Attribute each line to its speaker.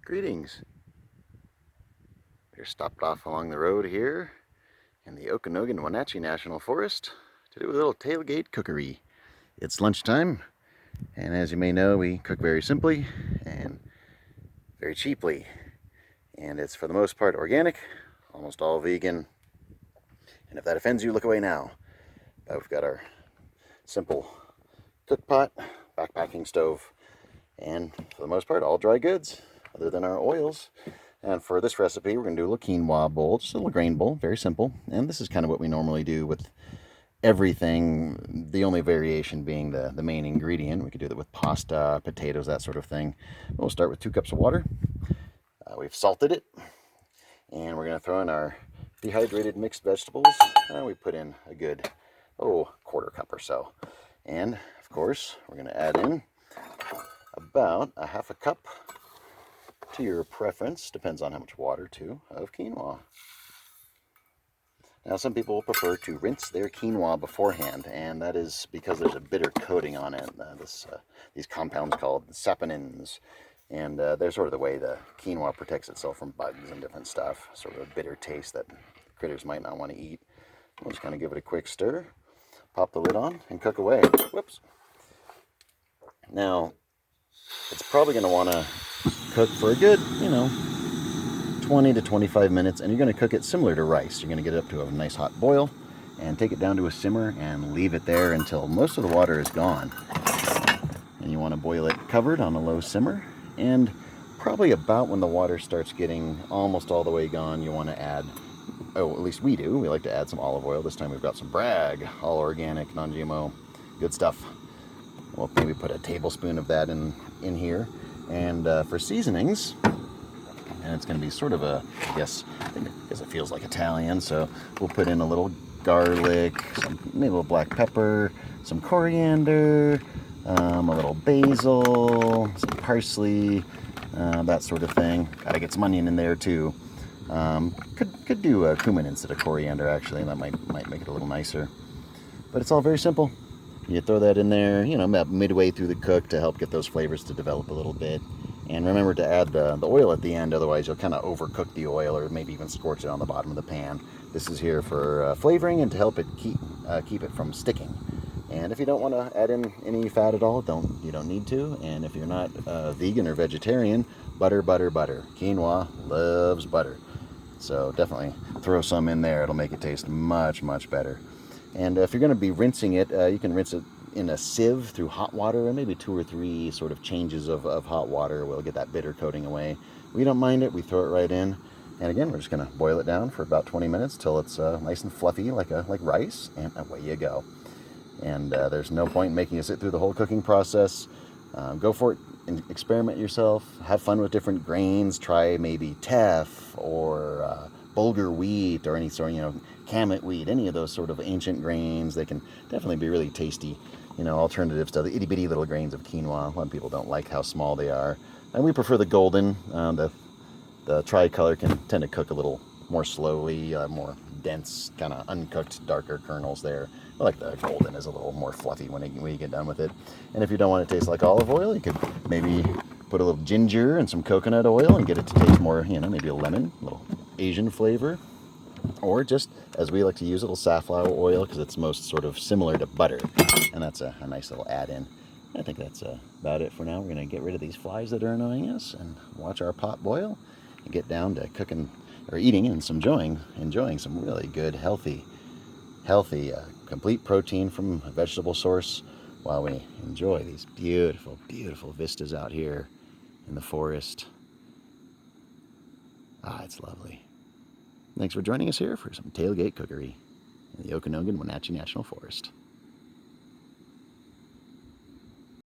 Speaker 1: Greetings. We're stopped off along the road here in the Okanogan-Wenatchee National Forest to do a little tailgate cookery. It's lunchtime, and as you may know, we cook very simply and very cheaply. And it's for the most part organic, almost all vegan. And if that offends you, look away now. We've got our simple cookpot, backpacking stove, and for the most part, all dry goods, other than our oils. And for this recipe, we're going to do a little quinoa bowl, just a little grain bowl, very simple. And this is kind of what we normally do with everything, the only variation being the main ingredient. We could do that with pasta, potatoes, that sort of thing. We'll start with 2 cups of water. We've salted it, and we're going to throw in our dehydrated mixed vegetables. We put in a good, quarter cup or so. And, of course, we're going to add in about a half a cup, to your preference, depends on how much water too, of quinoa. Now some people prefer to rinse their quinoa beforehand, and that is because there's a bitter coating on it. These compounds called saponins, and they're sort of the way the quinoa protects itself from bugs and different stuff, sort of a bitter taste that critters might not want to eat. We'll just kind of give it a quick stir, pop the lid on, and cook away. Whoops. Now, it's probably going to want to cook for a good, 20 to 25 minutes, and you're going to cook it similar to rice. You're going to get it up to a nice hot boil and take it down to a simmer and leave it there until most of the water is gone. And you want to boil it covered on a low simmer, and probably about when the water starts getting almost all the way gone, you want to add, at least we do, we like to add some olive oil. This time we've got some Bragg, all organic, non-GMO, good stuff. We'll maybe put a tablespoon of that in here. And for seasonings, and it's going to be sort of I guess it feels like Italian, so we'll put in a little garlic, maybe a little black pepper, some coriander, a little basil, some parsley, that sort of thing. Gotta get some onion in there too. Could do cumin instead of coriander, actually. That might make it a little nicer. But it's all very simple. You throw that in there, about midway through the cook to help get those flavors to develop a little bit. And remember to add the oil at the end, otherwise you'll kind of overcook the oil or maybe even scorch it on the bottom of the pan. This is here for flavoring and to help it keep it from sticking. And if you don't want to add in any fat at all, you don't need to. And if you're not vegan or vegetarian, butter. Quinoa loves butter. So definitely throw some in there. It'll make it taste much, much better. And if you're going to be rinsing it, you can rinse it in a sieve through hot water, and maybe 2 or 3 sort of changes of hot water will get that bitter coating away. We don't mind it. We throw it right in. And again, we're just going to boil it down for about 20 minutes till it's nice and fluffy like rice, and away you go. And there's no point in making it sit through the whole cooking process. Go for it and experiment yourself. Have fun with different grains. Try maybe teff or bulgur wheat or any sort of, kamut wheat, any of those sort of ancient grains. They can definitely be really tasty, alternatives to the itty-bitty little grains of quinoa. A lot of people don't like how small they are. And we prefer the golden. The tricolor can tend to cook a little more slowly, more dense, kind of uncooked, darker kernels there. I like the golden is a little more fluffy when you get done with it. And if you don't want it to taste like olive oil, you could maybe put a little ginger and some coconut oil and get it to taste more, maybe a lemon, a little Asian flavor. Or just, as we like to use, a little safflower oil because it's most sort of similar to butter. And that's a nice little add-in. I think that's about it for now. We're going to get rid of these flies that are annoying us and watch our pot boil and get down to cooking or eating and enjoying some really good, healthy, complete protein from a vegetable source while we enjoy these beautiful, beautiful vistas out here in the forest. It's lovely. Thanks for joining us here for some tailgate cookery in the Okanogan-Wenatchee National Forest.